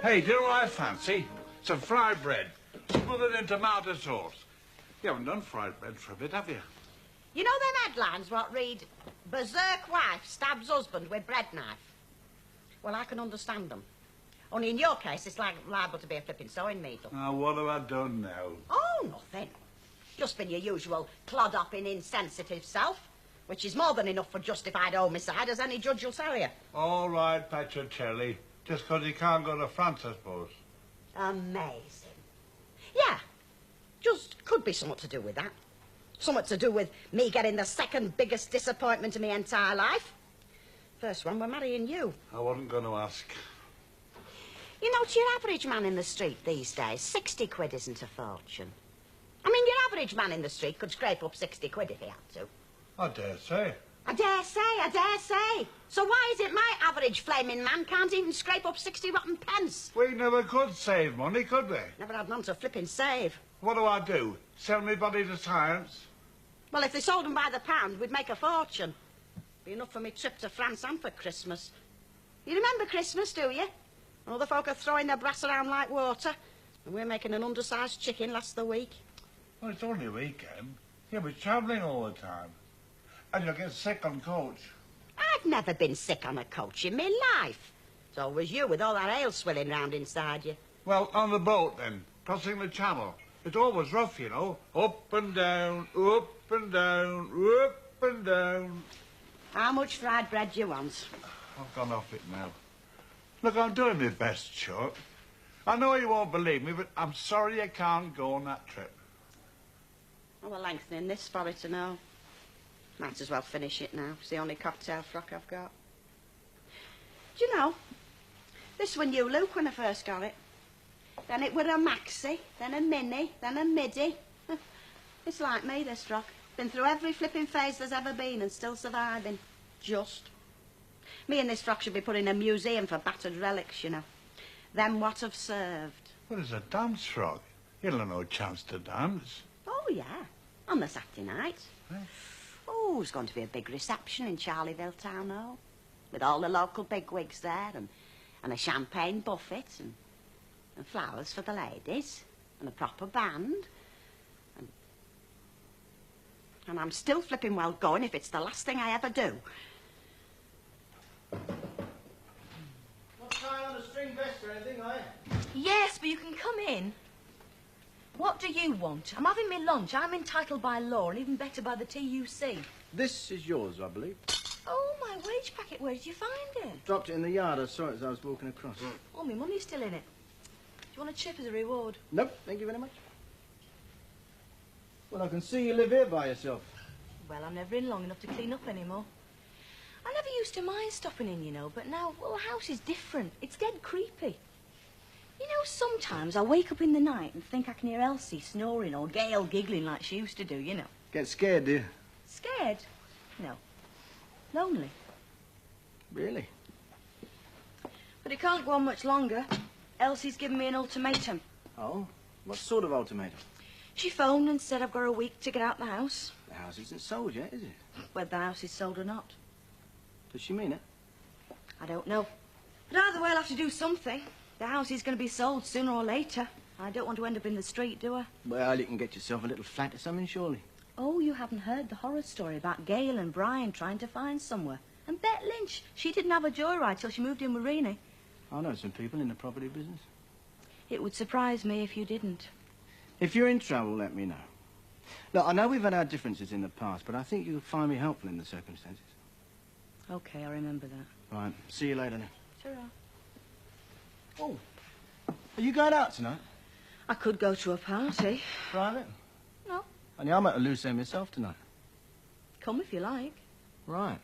Hey, do you know what I fancy? Some fried bread, smothered in tomato sauce. You haven't done fried bread for a bit, have you? You know them headlines what read, Berserk wife stabs husband with bread knife? Well, I can understand them. Only in your case, it's like liable to be a flipping sewing needle. Now, what have I done now? Oh, nothing. Just been your usual clod-hopping, insensitive self, which is more than enough for justified homicide, as any judge will tell you. All right, Petrocelli. Just 'cause he can't go to France, I suppose. Amazing. Yeah, just could be something to do with that. Something to do with me getting the second biggest disappointment in my entire life. First one, we're marrying you. I wasn't going to ask. You know, to your average man in the street these days, 60 quid isn't a fortune. I mean, your average man in the street could scrape up 60 quid if he had to. I dare say. I dare say, I dare say. So why is it my average flaming man can't even scrape up 60 rotten pence? We never could save money, could we? Never had none to flipping save. What do I do? Sell me body to science? Well, if they sold them by the pound, we'd make a fortune. Be enough for me trip to France and for Christmas. You remember Christmas, do you? Other folk are throwing their brass around like water, and we're making an undersized chicken last the week. Well, it's only a weekend. You'll be travelling all the time. And you'll get sick on coach. I've never been sick on a coach in my life. It's always you with all that ale swilling round inside you. Well, on the boat, then, crossing the channel. It's always rough, you know. Up and down, up and down, up and down. How much fried bread do you want? I've gone off it now. Look, I'm doing my best, Chuck. I know you won't believe me, but I'm sorry you can't go on that trip. Oh, we're lengthening this for it to know. Might as well finish it now. It's the only cocktail frock I've got. Do you know, this one you, Luke, when I first got it. Then it were a maxi, then a mini, then a midi. It's like me, this frock. Been through every flipping phase there's ever been and still surviving. Just. Me and this frock should be put in a museum for battered relics, you know. Them what have served. Well, it's a dance frock. You'll have no chance to dance. Oh, yeah. On the Saturday night. Eh? Oh, there's going to be a big reception in Charleville Town Hall. With all the local bigwigs there and a champagne buffet and flowers for the ladies and a proper band. And I'm still flipping well going if it's the last thing I ever do. Not tying on a string vest or anything, are you? Yes, but you can come in. What do you want? I'm having my lunch. I'm entitled by law, and even better by the TUC. This is yours, I believe. Oh, my wage packet. Where did you find it? Dropped it in the yard. I saw it as I was walking across. Oh, my money's still in it. Do you want a chip as a reward? Nope, thank you very much. Well, I can see you live here by yourself. Well, I'm never in long enough to clean up anymore. I never used to mind stopping in, you know, but now, well, the house is different. It's dead creepy. You know, sometimes I wake up in the night and think I can hear Elsie snoring or Gail giggling like she used to do, you know. Get scared, do you? Scared? No. Lonely. Really? But it can't go on much longer. Elsie's given me an ultimatum. Oh? What sort of ultimatum? She phoned and said I've got a week to get out the house. The house isn't sold yet, is it? Whether the house is sold or not. Does she mean it? I don't know. But either way, I'll have to do something. The house is going to be sold sooner or later. I don't want to end up in the street, do I? Well, you can get yourself a little flat or something, surely. Oh, you haven't heard the horror story about Gail and Brian trying to find somewhere. And Bet Lynch, she didn't have a joyride till she moved in with Renee. I know some people in the property business. It would surprise me if you didn't. If you're in trouble, let me know. Look, I know we've had our differences in the past, but I think you'll find me helpful in the circumstances. Okay, I'll remember that. Right, see you later then. Sure. Oh, are you going out tonight? I could go to a party. Private? No. Only I'm at a loose end myself tonight. Come if you like. Right.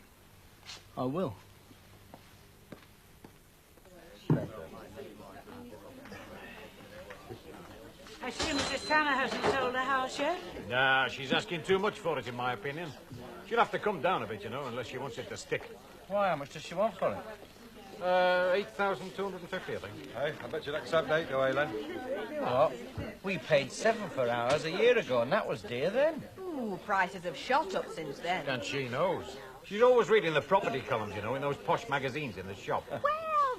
I will. I see Mrs. Tanner hasn't sold her house yet. Nah, she's asking too much for it, in my opinion. She'll have to come down a bit, you know, unless she wants it to stick. Why, how much does she want for it? 8,250, I think. Hey, I bet you'd accept 8, do I, Len? You know what? We paid 7 for ours a year ago, and that was dear then. Ooh, prices have shot up since then. And she knows. She's always reading the property columns, you know, in those posh magazines in the shop.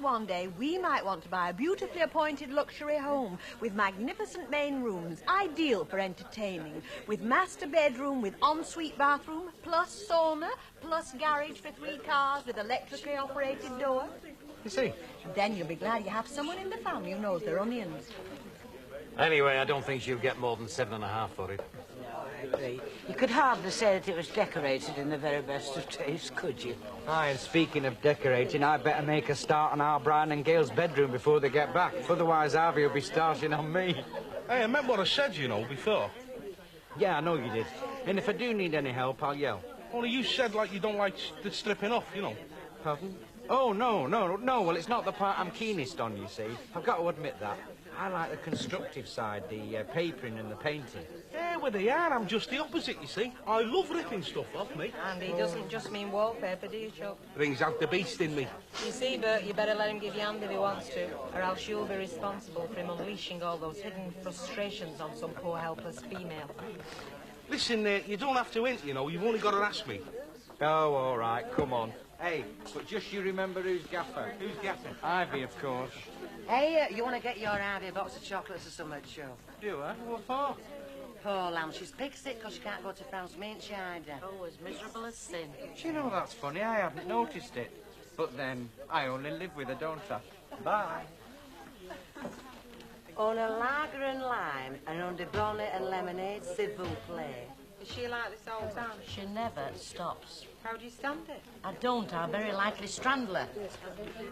one day we might want to buy a beautifully appointed luxury home with magnificent main rooms, ideal for entertaining, with master bedroom with ensuite bathroom, plus sauna, plus garage for 3 cars with electrically operated door. You see? Then you'll be glad you have someone in the family who knows their onions. Anyway, I don't think she'll get more than 7.5 for it. I agree. You could hardly say that it was decorated in the very best of taste, could you? Aye, and speaking of decorating, I better make a start on our Brian and Gail's bedroom before they get back. Otherwise, Harvey will be starting on me. Hey, I meant what I said, you know, before. Yeah, I know you did. And if I do need any help, I'll yell. Only you said, like, you don't like the stripping off, you know. Pardon? Oh, no. Well, it's not the part I'm keenest on, you see. I've got to admit that. I like the constructive side, the papering and the painting. Yeah, well, they are. I'm just the opposite, you see. I love ripping stuff off me. And he doesn't just mean wallpaper, do you, Chuck? Brings out the beast in me. You see, Bert, you better let him give you hand if he wants to, or else you'll be responsible for him unleashing all those hidden frustrations on some poor helpless female. Listen, you don't have to hint, you know. You've only got to ask me. Oh, all right, come on. Hey, but just you remember who's gaffer. Who's gaffer? Ivy, of course. Hey, you want to get your Ivy a box of chocolates or something, Joe? Do I? What for? Poor lamb, she's pig sick because she can't go to France Mint either. Oh, as miserable as sin. Do you know, that's funny, I haven't noticed it. But then, I only live with her, don't I? Bye. On a lager and lime, and on the bonnet and lemonade, s'il vous plaît. Is she like this all the time? She never stops. How do you stand it? I don't. I'll very likely strangle her.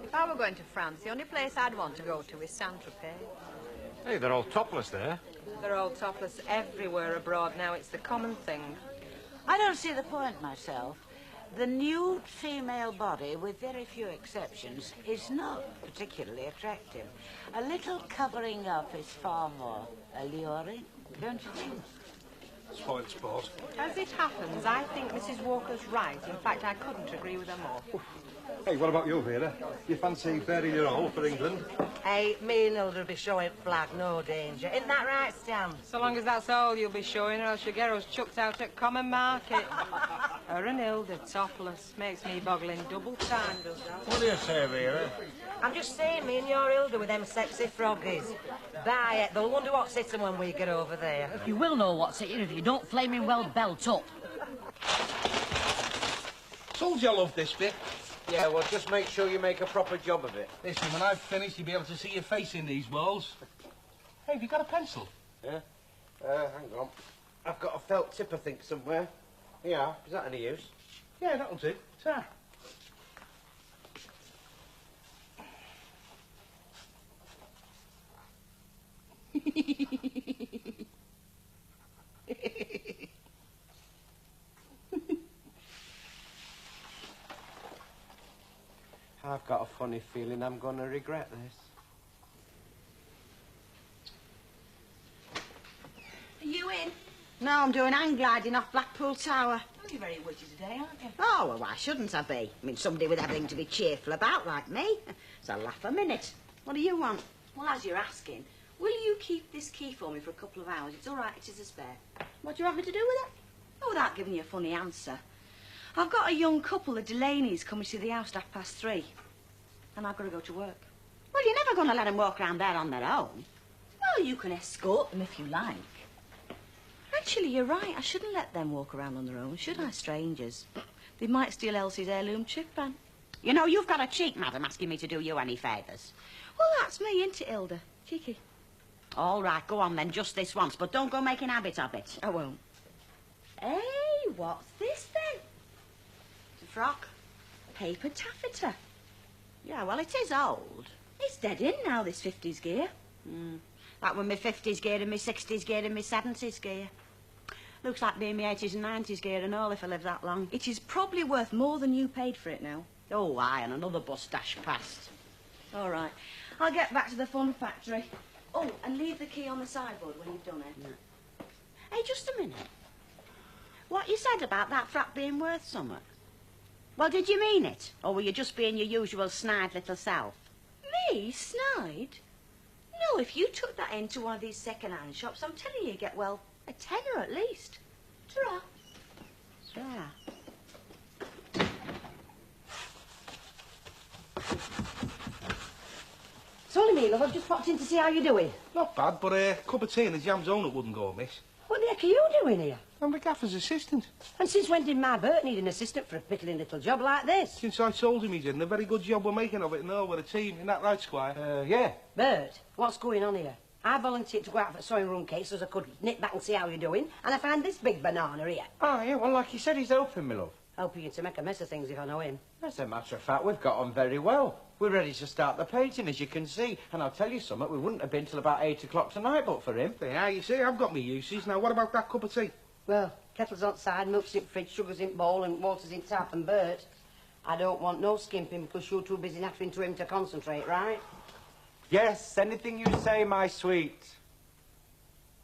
If I were going to France, the only place I'd want to go to is Saint-Tropez. Hey, they're all topless there. They're all topless everywhere abroad now. It's the common thing. I don't see the point myself. The nude female body, with very few exceptions, is not particularly attractive. A little covering up is far more alluring, don't you think? Spoiled sport. As it happens, I think Mrs. Walker's right. In fact, I couldn't agree with her more. Hey, what about you, Vera? You fancy burying your hole for England? Hey, me and Hilda will be showing flag, no danger. Isn't that right, Stan? So long as that's all you'll be showing, or else you'll get us chucked out at Common Market. Her and Hilda, topless. Makes me boggling double time, does that? What do you say, Vera? I'm just saying, me and your Hilda with them sexy froggies. Bye, they'll wonder what's hitting when we get over there. You will know what's it if you don't flaming well belt up. Told you I love this bit. Yeah, well, just make sure you make a proper job of it. Listen, when I've finished, you'll be able to see your face in these walls. Hey, have you got a pencil? Yeah? Hang on. I've got a felt tip, I think, somewhere. Yeah, is that any use? Yeah, that'll do. Ta. I've got a funny feeling I'm going to regret this. Are you in? No, I'm doing hang gliding off Blackpool Tower. Oh, you're very witty today, aren't you? Oh, well, why shouldn't I be? I mean, somebody with everything to be cheerful about, like me. It's a laugh a minute. What do you want? Well, as you're asking, will you keep this key for me for a couple of hours? It's all right, it is a spare. What do you want me to do with it? Oh, without giving you a funny answer. I've got a young couple, the Delaney's, coming to the house at 3:30. And I've got to go to work. Well, you're never going to let them walk around there on their own. Well, you can escort them if you like. Actually, you're right. I shouldn't let them walk around on their own, should I, strangers? They might steal Elsie's heirloom chick pan. You know, you've got a cheek, madam, asking me to do you any favours. Well, that's me, isn't it, Hilda? Cheeky. All right, go on then, just this once, but don't go making habit of it. I won't. Hey, what's this then? It's a frock. Paper taffeta. Yeah, well, it is old. It's dead in now, this 50s gear. That was my 50s gear and my 60s gear and my 70s gear. Looks like being my 80s and 90s gear and all if I live that long. It is probably worth more than you paid for it now. Oh, aye, and another bus dashed past. All right. I'll get back to the fun factory. Oh, and leave the key on the sideboard when you've done it. Yeah. Hey, just a minute. What you said about that frock being worth something? Well, did you mean it? Or were you just being your usual snide little self? Me? Snide? No, if you took that into one of these second-hand shops, I'm telling you, you'd get, well, a tenner at least. Ta-ra. Yeah. here, love. I've just popped in to see how you're doing. Not bad, but a cup of tea and a jam's own it wouldn't go amiss. What the heck are you doing here? I'm the gaffer's assistant. And since when did my Bert need an assistant for a piddling little job like this? Since I told him he did, and a very good job we're making of it, and all with a team. Isn't that right, Squire? Yeah. Bert, what's going on here? I volunteered to go out for the sewing room case so I could nip back and see how you're doing, and I find this big banana here. Oh, yeah, well, like you said, he's helping me, love. Helping you to make a mess of things if I know him. As a matter of fact, we've got on very well. We're ready to start the painting, as you can see. And I'll tell you something, we wouldn't have been till about 8 o'clock tonight but for him. Yeah, you see, I've got me uses. Now, what about that cup of tea? Well, kettle's outside, milk's in fridge, sugar's in bowl, and water's in tap, and Bert, I don't want no skimping because you're too busy nattering to him to concentrate, right? Yes, anything you say, my sweet.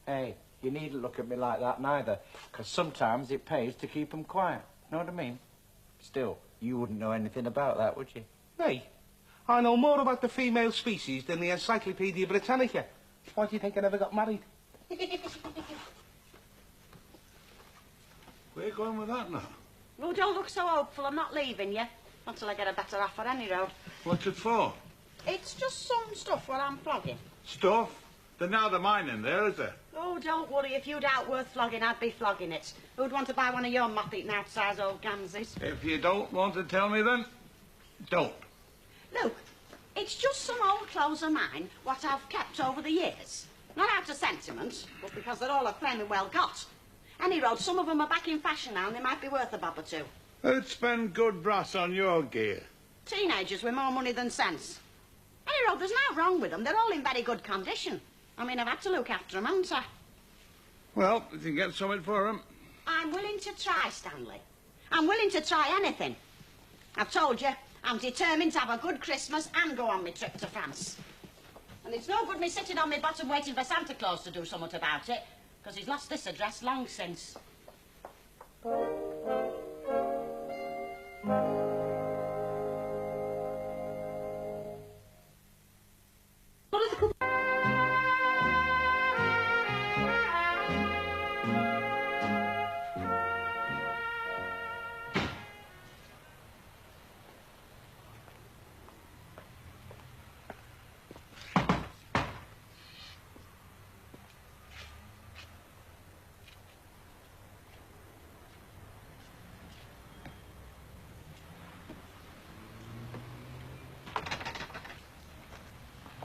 Hey, you needn't look at me like that neither, because sometimes it pays to keep 'em quiet. Know what I mean? Still, you wouldn't know anything about that, would you? Hey, I know more about the female species than the Encyclopedia Britannica. Why do you think I never got married? Where you going with that now? Oh, don't look so hopeful. I'm not leaving you until I get a better offer any road. What's it for? It's just some stuff what I'm flogging. Stuff? There's now the mine in there, is there? Oh, don't worry. If you'd out worth flogging, I'd be flogging it. Who'd want to buy one of your moth-eaten out-size old gamsies? If you don't want to tell me, then don't. Look, it's just some old clothes of mine what I've kept over the years. Not out of sentiment, but because they're all a flaming well got. Any road, some of them are back in fashion now and they might be worth a bob or two. Who'd spend good brass on your gear? Teenagers with more money than sense. Any road, there's no wrong with them. They're all in very good condition. I mean, I've had to look after them, haven't I? Well, if you can get something for 'em. I'm willing to try, Stanley. I'm willing to try anything. I've told you, I'm determined to have a good Christmas and go on my trip to France. And it's no good me sitting on my bottom waiting for Santa Claus to do something about it, because he's lost this address long since.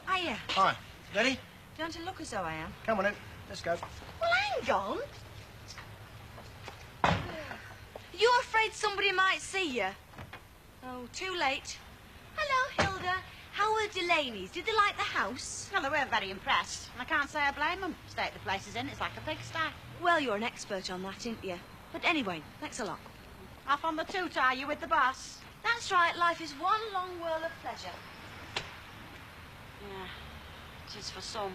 Hiya. Hi. Ready? Don't it look as though I am? Come on in. Let's go. Well, hang on. You afraid somebody might see you? Oh, too late. Hello, Hilda. How were Delaney's? Did they like the house? Well, they weren't very impressed. And I can't say I blame them. State the place is in, it's like a pigsty. Well, you're an expert on that, aren't you? But anyway, thanks a lot. Off on the toot, are you, with the boss? That's right. Life is one long whirl of pleasure. Yeah, it is for some.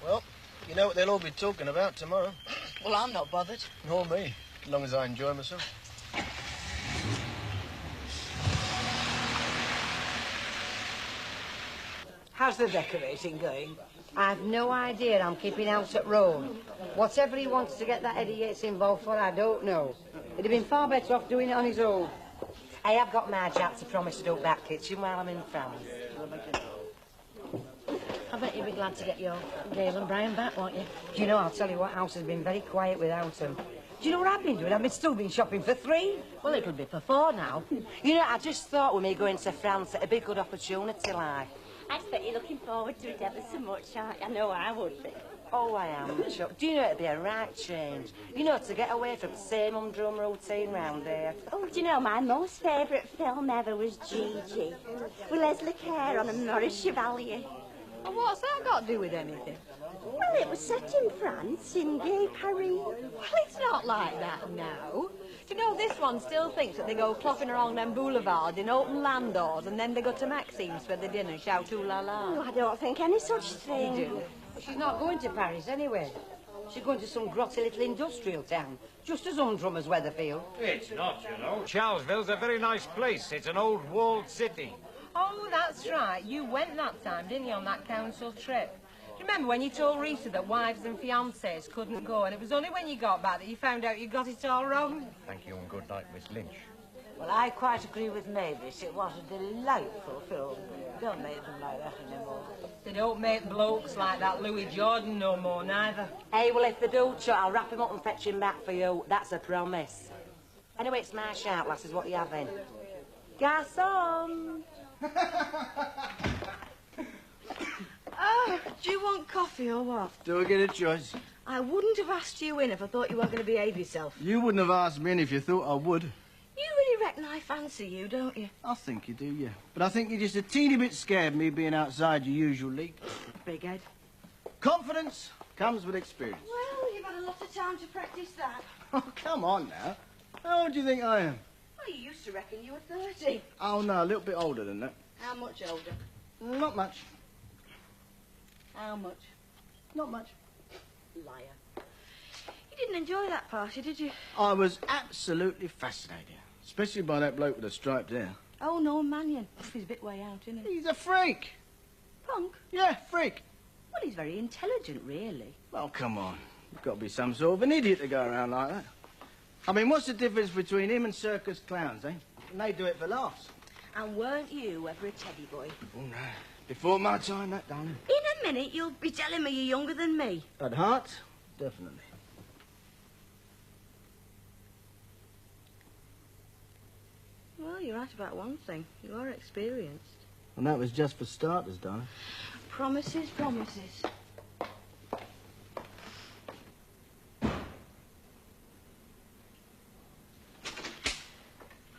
Well, you know what they'll all be talking about tomorrow. Well, I'm not bothered. Nor me, as long as I enjoy myself. How's the decorating going? I've no idea. I'm keeping house at Rome. Whatever he wants to get that Eddie Yates involved for, I don't know. He'd have been far better off doing it on his own. I have got my Jack to promise to do that kitchen while I'm in France. I bet you'll be glad to get your Gail and Brian back, won't you? Do you know, I'll tell you what, house has been very quiet without them. Do you know what I've been doing? I've still been shopping for 3. Well, it'll be for 4 now. You know, I just thought with me going to France, it'd be a good opportunity, like. I expect you're looking forward to it ever so much. I know I would be. Oh, I am, Chuck. Do you know it'd be a right change? You know, to get away from the same humdrum routine round here. Oh, do you know, my most favourite film ever was Gigi, with Leslie Kerr on and Maurice Chevalier. And what's that got to do with anything? Well, it was set in France, in Gay Paris. Well, it's not like that now. Do you know, this one still thinks that they go clopping along them boulevards in open landauds and then they go to Maxime's for the dinner and shout ooh la la. Oh, I don't think any such thing. You do. She's not going to Paris anyway. She's going to some grotty little industrial town, just as humdrum as Weatherfield. It's not, you know. Charlesville's a very nice place. It's an old walled city. Oh, that's right. You went that time, didn't you, on that council trip? Do you remember when you told Rita that wives and fiancés couldn't go, and it was only when you got back that you found out you got it all wrong? Thank you and good night, Miss Lynch. Well, I quite agree with Mavis. It was a delightful film. Don't make them like that anymore. They don't make blokes like that Louis Jordan no more, neither. Hey, well, if they do, Chuck, I'll wrap him up and fetch him back for you. That's a promise. Anyway, it's my shout, lasses. What are you having? Garçon! Oh, do you want coffee or what? Do I get a choice? I wouldn't have asked you in if I thought you were going to behave yourself. You wouldn't have asked me in if you thought I would. You really reckon I fancy you, don't you? I think you do, yeah. But I think you're just a teeny bit scared of me being outside your usual league. Big head. Confidence comes with experience. Well, you've had a lot of time to practice that. Oh, come on now. How old do you think I am? Well, you used to reckon you were 30. Oh, no, a little bit older than that. How much older? Not much. How much? Not much. Liar. You didn't enjoy that party, did you? I was absolutely fascinated. Especially by that bloke with the striped hair. Oh, no, Mannion. He's a bit way out, isn't he? He's a freak. Punk? Yeah, freak. Well, he's very intelligent, really. Well, come on. You've got to be some sort of an idiot to go around like that. I mean, what's the difference between him and circus clowns, eh? And they do it for laughs. And weren't you ever a teddy boy? Oh, no. Before my time, that, darling. In a minute, you'll be telling me you're younger than me. At heart, definitely. Well, you're right about one thing. You are experienced. And that was just for starters, darling. Promises, promises.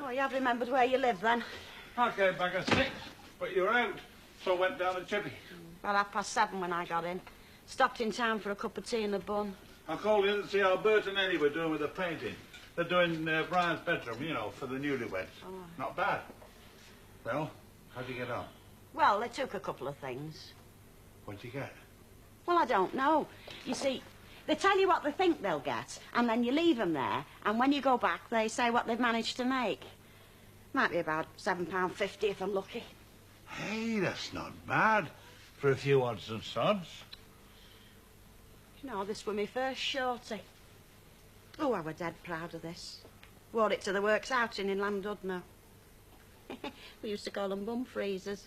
Oh, you have remembered where you live, then? I came back at 6, but you were out, so I went down to Chippy. About 7:30 when I got in. Stopped in town for a cup of tea and a bun. I called in to see how Bert and Eddie were doing with the painting. They're doing Brian's bedroom, you know, for the newlyweds. Oh. Not bad. Well, how'd you get on? Well, they took a couple of things. What'd you get? Well, I don't know. You see, they tell you what they think they'll get, and then you leave them there, and when you go back, they say what they've managed to make. Might be about £7.50 if I'm lucky. Hey, that's not bad for a few odds and sods. You know, this was my first shorty. Oh, I were dead proud of this. Wore it to the works outing in Llandudno. We used to call them bum freezers.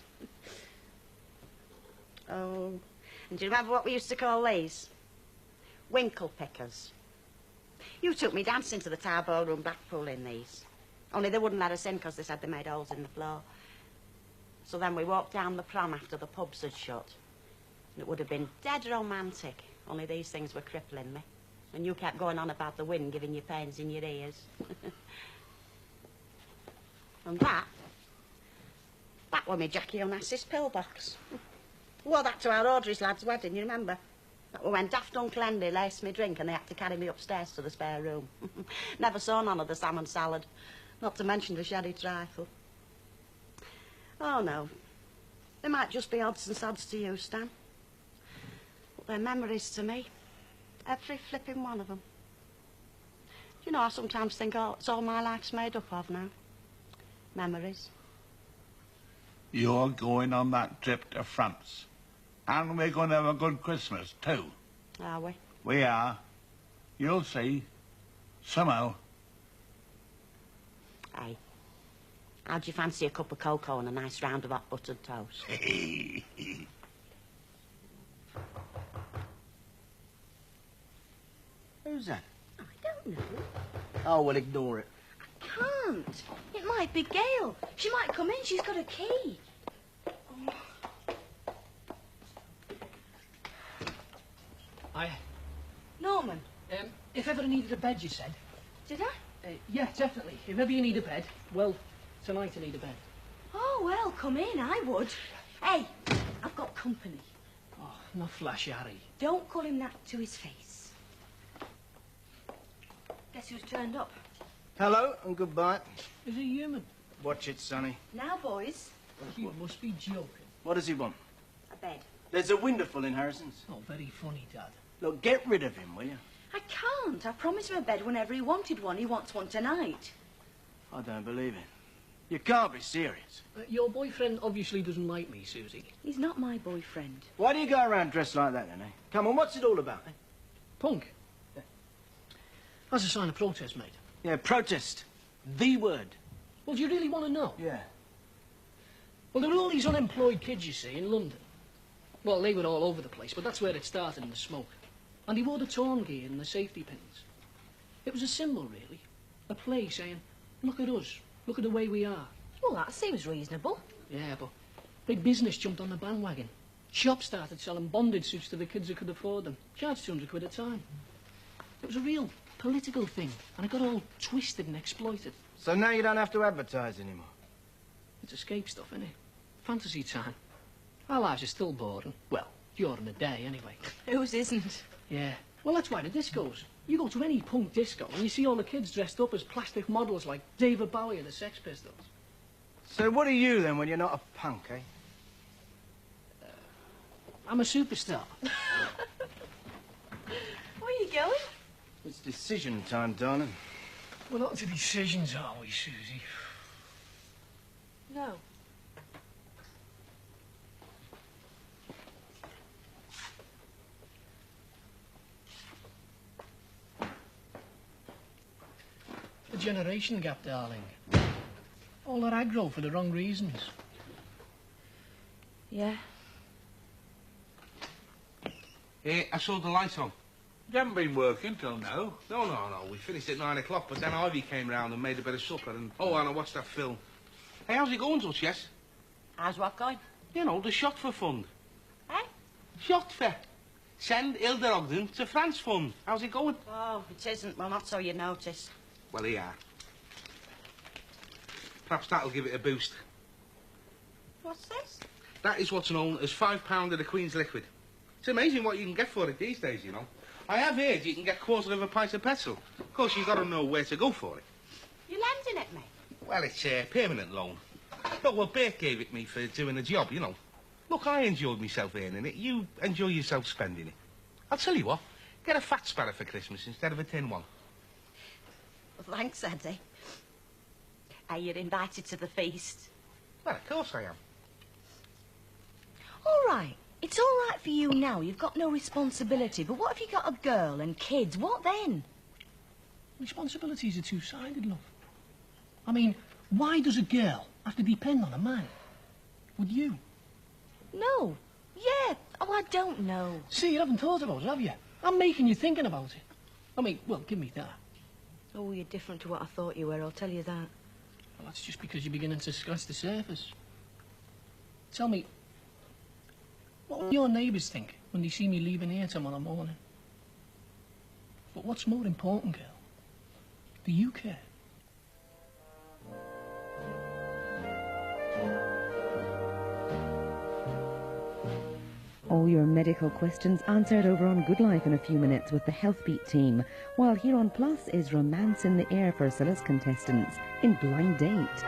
Oh, and do you remember what we used to call these? Winkle pickers. You took me dancing to the Tower Ballroom Blackpool in these. Only they wouldn't let us in because they said they made holes in the floor. So then we walked down the prom after the pubs had shut. And it would have been dead romantic, only these things were crippling me. And you kept going on about the wind giving you pains in your ears. And that was me Jackie Onassis pillbox. Wore that to our Audrey's lad's wedding, you remember? That was when daft Uncle Henry laced me drink and they had to carry me upstairs to the spare room. Never saw none of the salmon salad, not to mention the sherry trifle. Oh, no. They might just be odds and sods to you, Stan. But they're memories to me. Every flipping one of them. Do you know, I sometimes think it's all my life's made up of now. Memories. You're going on that trip to France. And we're going to have a good Christmas, too. Are we? We are. You'll see. Somehow. Aye. How'd you fancy a cup of cocoa and a nice round of hot buttered toast? Who's that? I don't know. Oh, well, ignore it. I can't. It might be Gail. She might come in. She's got a key. Hi. Norman. If ever I needed a bed, you said? Did I? Yeah, definitely. If ever you need a bed, well, tonight I need a bed. Oh, well, come in. I would. Hey, I've got company. Oh, not flash, Harry. Don't call him that to his face. Guess who's turned up? Hello and goodbye. Is he human? Watch it, Sonny. Now, boys. You must be joking. What does he want? A bed. There's a window full in Harrison's. Oh, very funny, Dad. Look, get rid of him, will you? I can't. I promised him a bed whenever he wanted one. He wants one tonight. I don't believe it. You can't be serious. Your boyfriend obviously doesn't like me, Susie. He's not my boyfriend. Why do you go around dressed like that, then, eh? Come on, what's it all about, eh? Punk. That's a sign of protest, mate. Yeah, protest. The word. Well, do you really want to know? Yeah. Well, there were all these unemployed kids, you see, in London. Well, they were all over the place, but that's where it started in the smoke. And they wore the torn gear and the safety pins. It was a symbol, really. A play saying, look at us, look at the way we are. Well, that seems reasonable. Yeah, but big business jumped on the bandwagon. Shops started selling bondage suits to the kids who could afford them. Charged 200 quid a time. It was a real political thing, and it got all twisted and exploited. So now you don't have to advertise anymore? It's escape stuff, isn't it? Fantasy time. Our lives are still boring. Well, during the day, anyway. Whose isn't? Yeah. Well, that's why the discos. You go to any punk disco and you see all the kids dressed up as plastic models like David Bowie or the Sex Pistols. So what are you, then, when you're not a punk, eh? I'm a superstar. Where are you going? It's decision time, darling. We're not to decisions, are we, Susie? No. The generation gap, darling. All that aggro for the wrong reasons. Yeah. Hey, I saw the lights on. You haven't been working till now. No. We finished at 9 o'clock, but then Ivy came round and made a bit of supper and... Oh, and I watched that film. Hey, how's it going, Duchess? How's what going? You know, the Shot for Fund. Eh? Shot for. Send Hilda Ogden to France Fund. How's it going? Oh, it isn't. Well, not so you notice. Well, yeah. Perhaps that'll give it a boost. What's this? That is what's known as £5 of the Queen's liquid. It's amazing what you can get for it these days, you know. I have heard you can get quarter of a pint of petrol. Of course, you've got to know where to go for it. You lending it me? Well, it's a permanent loan. Look, well, Bert gave it me for doing a job, you know. Look, I enjoyed myself earning it. You enjoy yourself spending it. I'll tell you what, get a fat sparrow for Christmas instead of a tin one. Well, thanks, Eddie. Are you invited to the feast? Well, of course I am. All right. It's all right for you now. You've got no responsibility. But what if you got a girl and kids? What then? Responsibilities are two-sided, love. I mean, why does a girl have to depend on a man? Would you? No. Yeah. Oh, I don't know. See, you haven't thought about it, have you? I'm making you thinking about it. I mean, well, give me that. Oh, you're different to what I thought you were, I'll tell you that. Well, that's just because you're beginning to scratch the surface. Tell me, what will your neighbours think when they see me leaving here tomorrow morning? But what's more important, girl? Do you care? All your medical questions answered over on Good Life in a few minutes with the Health Beat team, while here on Plus is Romance in the Air for Silas contestants in Blind Date.